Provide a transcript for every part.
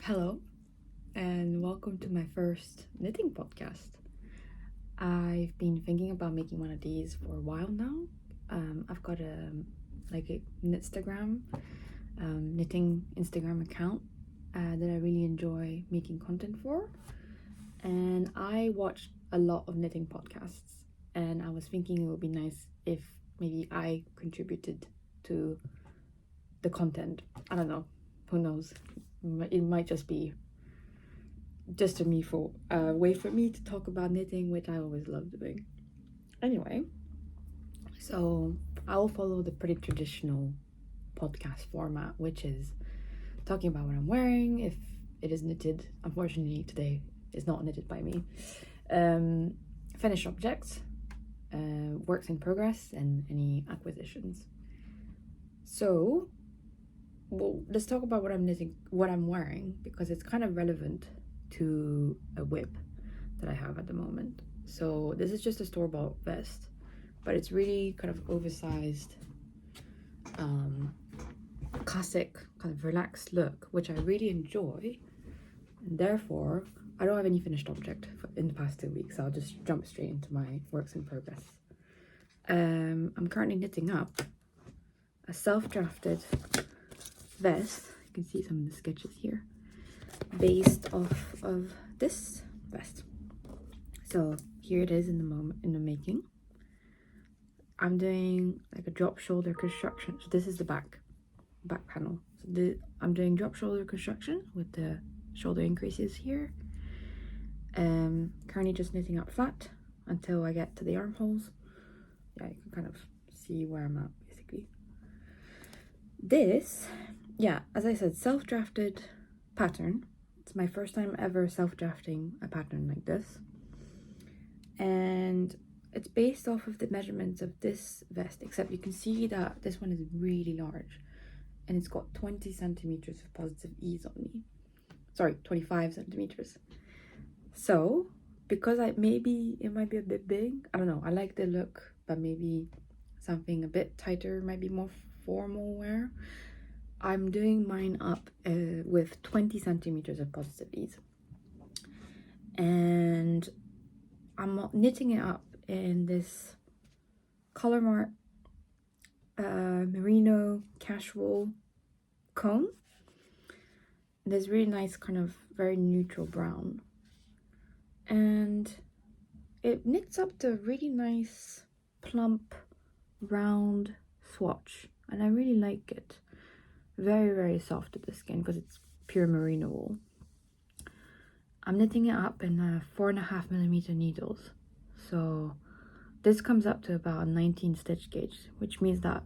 Hello, and welcome to my first knitting podcast. I've been thinking about making one of these for a while now. I've got a Instagram knitting Instagram account that I really enjoy making content for, and I watch a lot of knitting podcasts. And I was thinking it would be nice if maybe I contributed to the content. I don't know, who knows? It might just be just a way for me to talk about knitting, which I always love doing. Anyway, so I will follow the pretty traditional podcast format, which is talking about what I'm wearing, if it is knitted. Unfortunately, today is not knitted by me. Finished objects, works in progress, and any acquisitions. So, well, let's talk about what I'm wearing, because it's kind of relevant to a whip that I have at the moment. So this is just a store-bought vest, but it's really kind of oversized, classic kind of relaxed look, which I really enjoy, and therefore I don't have any finished object in the past 2 weeks, so I'll just jump straight into my works in progress. I'm currently knitting up a self-drafted vest. You can see some of the sketches here, based off of this vest. So here it is in the making. I'm doing like a drop shoulder construction. So this is the back panel. So I'm doing drop shoulder construction with the shoulder increases here. Currently just knitting up flat until I get to the armholes. Yeah, you can kind of see where I'm at basically. This, yeah, as I said, self-drafted pattern. It's my first time ever self-drafting a pattern like this, and it's based off of the measurements of this vest, except you can see that this one is really large and it's got 20 centimeters of positive ease on me. Sorry, 25 centimeters. So because maybe it might be a bit big, I don't know, I like the look, but maybe something a bit tighter might be more formal wear. I'm doing mine up with 20 centimeters of positive ease, and I'm knitting it up in this Color Mart merino casual cone. This really nice kind of very neutral brown, and it knits up to a really nice plump round swatch, and I really like it. Very, very soft to the skin because it's pure merino wool. I'm knitting it up in 4.5mm needles. So this comes up to about 19 stitch gauge, which means that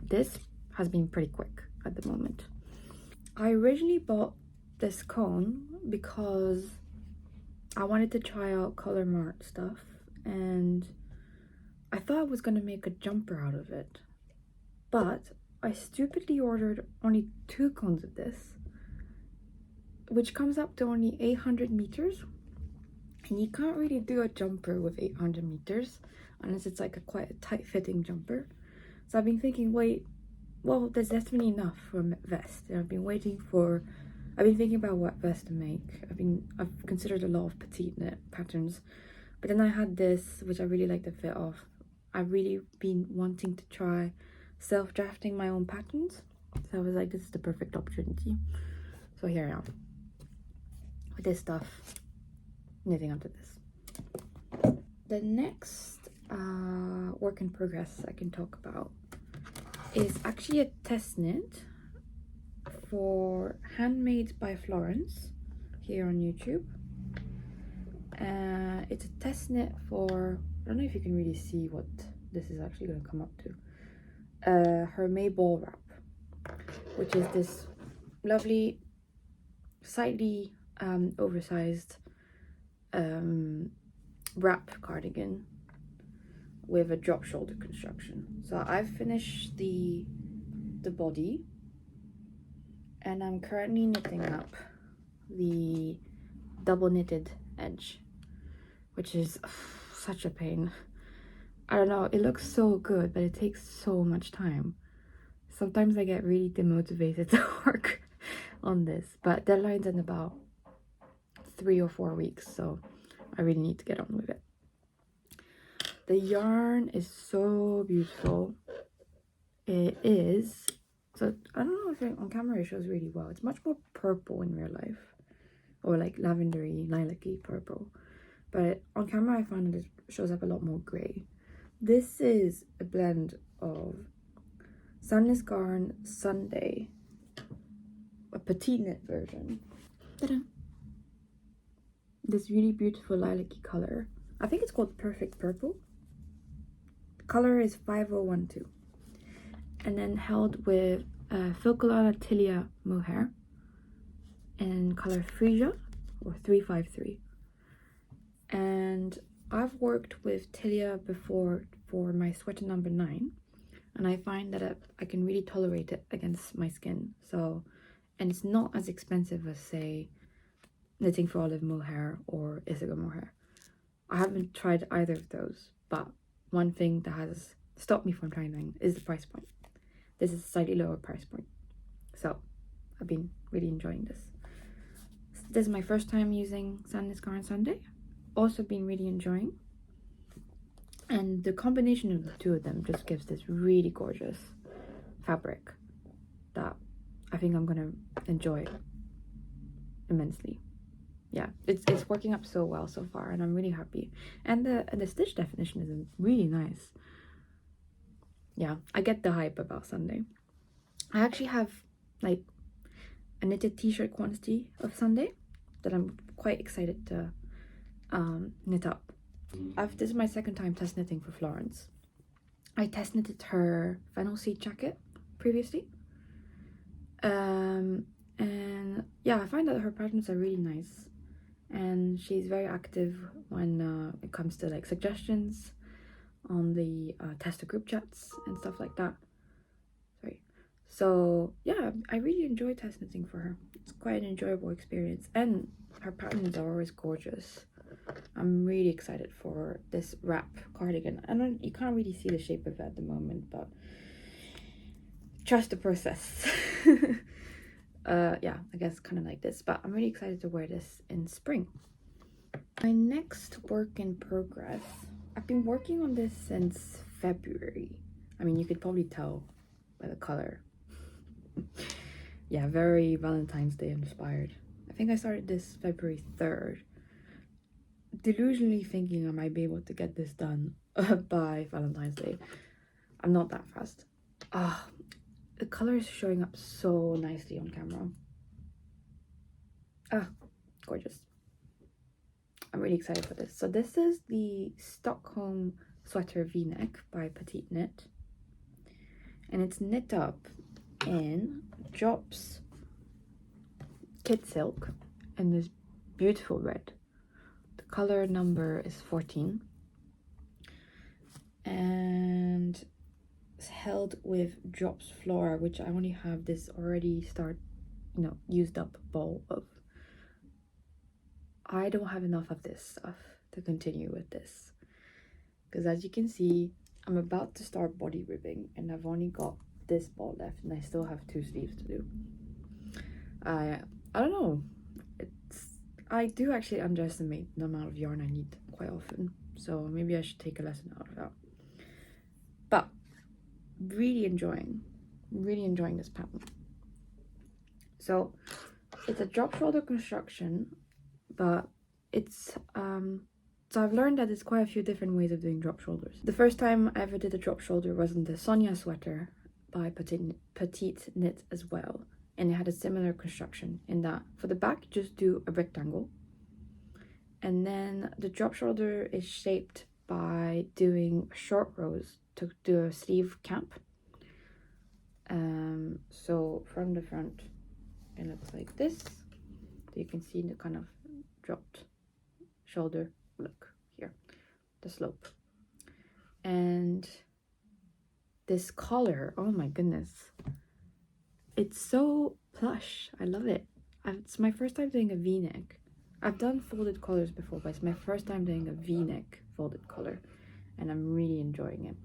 this has been pretty quick at the moment. I originally bought this cone because I wanted to try out Color Mart stuff, and I thought I was going to make a jumper out of it, but I stupidly ordered only 2 cones of this, which comes up to only 800 meters, and you can't really do a jumper with 800 meters unless it's like quite a tight fitting jumper. So I've been thinking, wait, well, there's definitely enough for a vest, and I've been thinking about what vest to make. I've considered a lot of petite knit patterns, but then I had this, which I really like the fit of. I've really been wanting to try self-drafting my own patterns, so I was like, this is the perfect opportunity. So here I am with this stuff, knitting up to this. The next work in progress I can talk about is actually a test knit for Handmade by Florence here on YouTube. It's a test knit for, I don't know if you can really see what this is actually going to come up to. Her May ball wrap, which is this lovely, slightly oversized wrap cardigan with a drop shoulder construction. So I've finished the body, and I'm currently knitting up the double knitted edge, which is such a pain. I don't know, it looks so good, but it takes so much time. Sometimes I get really demotivated to work on this, but deadline's in about 3 or 4 weeks, so I really need to get on with it. The yarn is so beautiful. It is, so I don't know if on camera it shows really well. It's much more purple in real life, or like lavendery, lilac-y purple, but on camera I find that it shows up a lot more grey. This is a blend of Sandnes Garn Sunday, a petite knit version. Ta-da! This really beautiful lilac-y color. I think it's called Perfect Purple. The color is 5012. And then held with Filcolana Tilia mohair in color Frisia, or 353. And I've worked with Tilia before for my sweater number 9, and I find that I can really tolerate it against my skin. So, and it's not as expensive as, say, Knitting for Olive mohair or Isaga mohair. I haven't tried either of those, but one thing that has stopped me from trying them is the price point. This is a slightly lower price point, so I've been really enjoying this. This is my first time using Sandnes Garn Sunday. Also been really enjoying, and the combination of the two of them just gives this really gorgeous fabric that I think I'm gonna enjoy immensely. Yeah, it's working up so well so far, and I'm really happy. And the stitch definition is really nice. Yeah, I get the hype about Sunday. I actually have like a knitted t-shirt quantity of Sunday that I'm quite excited to knit up. This is my second time test knitting for Florence. I test knitted her fennel seed jacket previously. And yeah, I find that her patterns are really nice, and she's very active when it comes to like suggestions on the tester group chats and stuff like that. Sorry. So yeah, I really enjoy test knitting for her. It's quite an enjoyable experience, and her patterns are always gorgeous. I'm really excited for this wrap cardigan. You can't really see the shape of it at the moment, but trust the process. Yeah, I guess kind of like this, but I'm really excited to wear this in spring. My next work in progress, I've been working on this since February. I mean, you could probably tell by the color. Yeah, very Valentine's Day inspired. I think I started this February 3rd, delusionally thinking I might be able to get this done by Valentine's Day. I'm not that fast. The color is showing up so nicely on camera. Gorgeous. I'm really excited for this. So this is the Stockholm sweater v-neck by Petite Knit, and it's knit up in Jops kid silk in this beautiful red. The color number is 14, and it's held with Drops Flora, which I only have this already used up ball of. I don't have enough of this stuff to continue with this, because as you can see, I'm about to start body ribbing, and I've only got this ball left, and I still have 2 sleeves to do. I don't know. I do actually underestimate the amount of yarn I need quite often, so maybe I should take a lesson out of that. But really enjoying this pattern. So it's a drop shoulder construction, but it's so I've learned that there's quite a few different ways of doing drop shoulders. The first time I ever did a drop shoulder was in the Sonia sweater by Petite Knit as well, and it had a similar construction in that for the back just do a rectangle, and then the drop shoulder is shaped by doing short rows to do a sleeve cap. So from the front it looks like this. So you can see the kind of dropped shoulder look here, the slope, and this collar, oh my goodness, it's so plush. I love it. It's my first time doing a v-neck. I've done folded collars before, but it's my first time doing a v-neck folded collar, and I'm really enjoying it.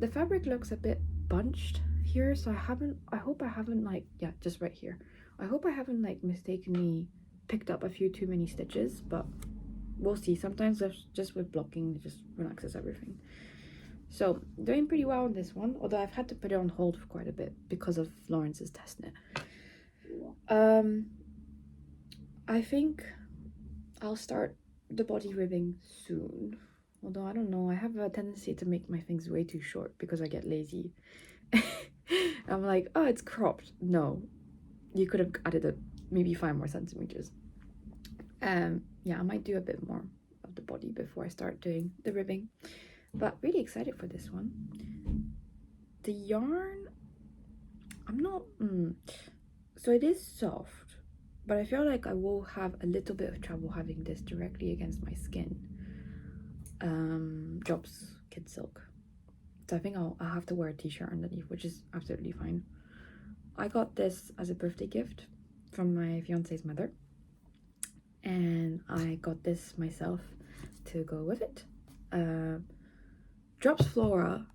The fabric looks a bit bunched here, so I hope I haven't like, yeah, just right here. I hope I haven't like mistakenly picked up a few too many stitches, but we'll see. Sometimes just with blocking, it just relaxes everything. So doing pretty well on this one, although I've had to put it on hold for quite a bit because of Lawrence's test knit. I think I'll start the body ribbing soon, although I don't know, I have a tendency to make my things way too short because I get lazy. I'm like, oh, it's cropped. No, you could have added maybe 5 more centimeters. Yeah, I might do a bit more of the body before I start doing the ribbing, but really excited for this one. The yarn, I'm not so it is soft, but I feel like I will have a little bit of trouble having this directly against my skin. Drops Kid Silk, so I think I'll have to wear a t-shirt underneath, which is absolutely fine. I got this as a birthday gift from my fiance's mother, and I got this myself to go with it. Drops Flora,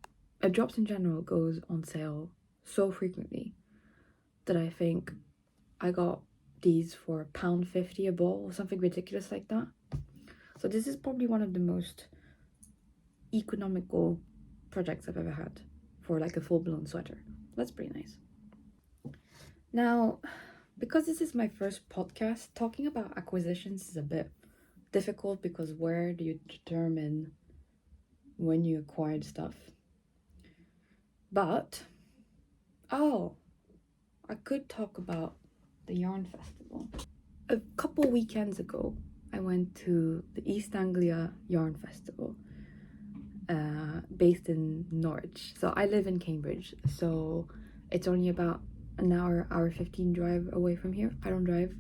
Drops in general goes on sale so frequently that I think I got these for £1.50 a ball or something ridiculous like that. So this is probably one of the most economical projects I've ever had for like a full-blown sweater. That's pretty nice. Now, because this is my first podcast, talking about acquisitions is a bit difficult because where do you determine when you acquired stuff? But, oh, I could talk about the Yarn Festival. A couple weekends ago, I went to the East Anglia Yarn Festival, based in Norwich. So I live in Cambridge, so it's only about an hour 15 drive away from here. I don't drive.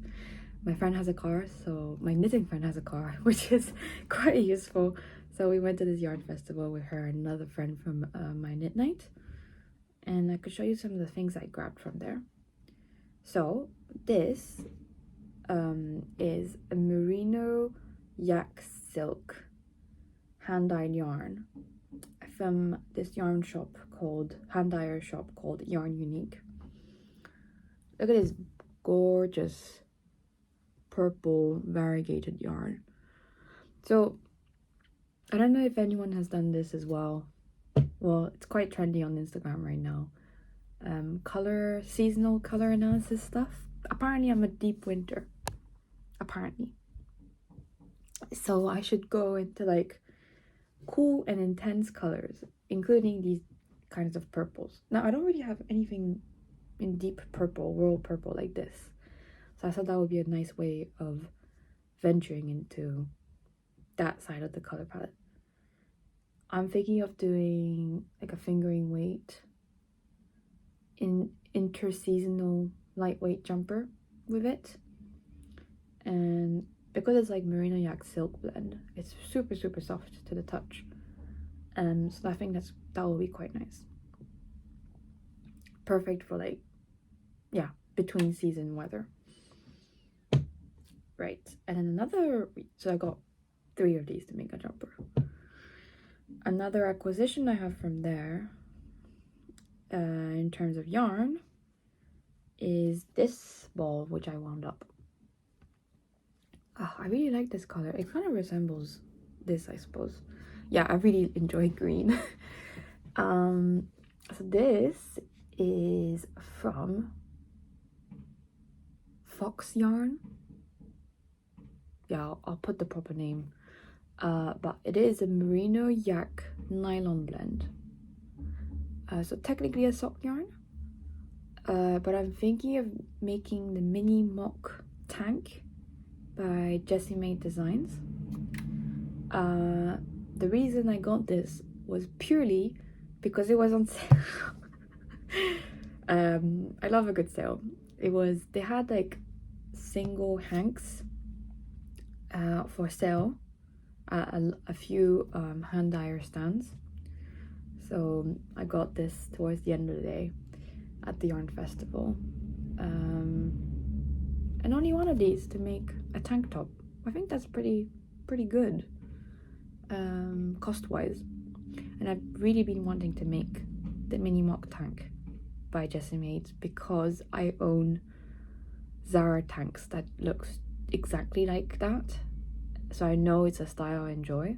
My friend has a car, so my knitting friend has a car, which is quite useful. So we went to this yarn festival with her and another friend from my knit night, and I could show you some of the things I grabbed from there. So this is a merino yak silk hand-dyed yarn from this yarn shop called hand-dyer shop called Yarn Unique. Look at this gorgeous purple variegated yarn. So I don't know if anyone has done this as well. Well, it's quite trendy on Instagram right now. Seasonal color analysis stuff. Apparently I'm a deep winter. Apparently. So I should go into like cool and intense colors, including these kinds of purples. Now I don't really have anything in deep purple, royal purple like this. So I thought that would be a nice way of venturing into that side of the color palette. I'm thinking of doing like a fingering weight in interseasonal lightweight jumper with it, and because it's like merino yak silk blend, it's super soft to the touch, so I think that will be quite nice. Perfect for like, yeah, between season weather. Right, and then so I got 3 of these to make a jumper. Another acquisition I have from there, in terms of yarn, is this ball, which I wound up. I really like this color. It kind of resembles this, I suppose. Yeah, I really enjoy green. So this is from Fox Yarn. Yeah, I'll put the proper name. But it is a merino yak nylon blend. So technically a sock yarn. But I'm thinking of making the mini mock tank by Jessie Made Designs. The reason I got this was purely because it was on sale. I love a good sale. They had like single hanks for sale at a few hand dyer stands. So I got this towards the end of the day at the yarn festival, and only one of these to make a tank top. I think that's pretty good, cost wise, and I've really been wanting to make the mini mock tank, by Jessie Maids because I own Zara tanks that looks exactly like that, so I know it's a style I enjoy,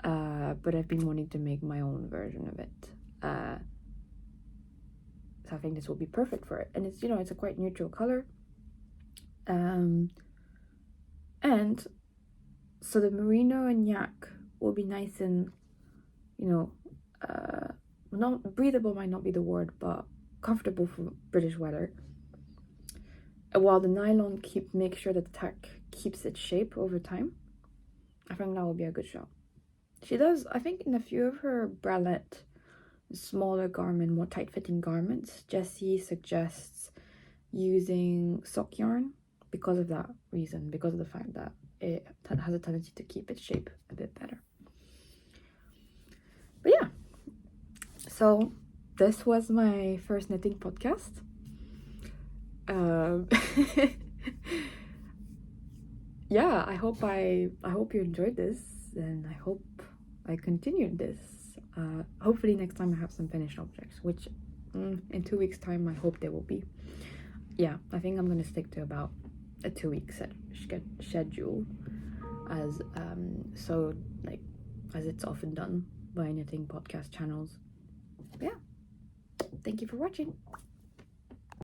but I've been wanting to make my own version of it, so I think this will be perfect for it. And it's, you know, it's a quite neutral color, and so the merino and yak will be nice and, you know, not breathable might not be the word, but comfortable for British weather, while the nylon make sure that the tack keeps its shape over time. I think that will be a good shot. She does, I think, in a few of her bralette smaller garment, more tight-fitting garments, Jessie suggests using sock yarn because of that reason, because of the fact that it has a tendency to keep its shape a bit better. But yeah, so this was my first knitting podcast. Yeah, I hope you enjoyed this, and I hope I continued this. Hopefully next time I have some finished objects, which in 2 weeks time I hope there will be. Yeah, I think I'm gonna stick to about a 2-week schedule, as as it's often done by knitting podcast channels. But yeah, thank you for watching.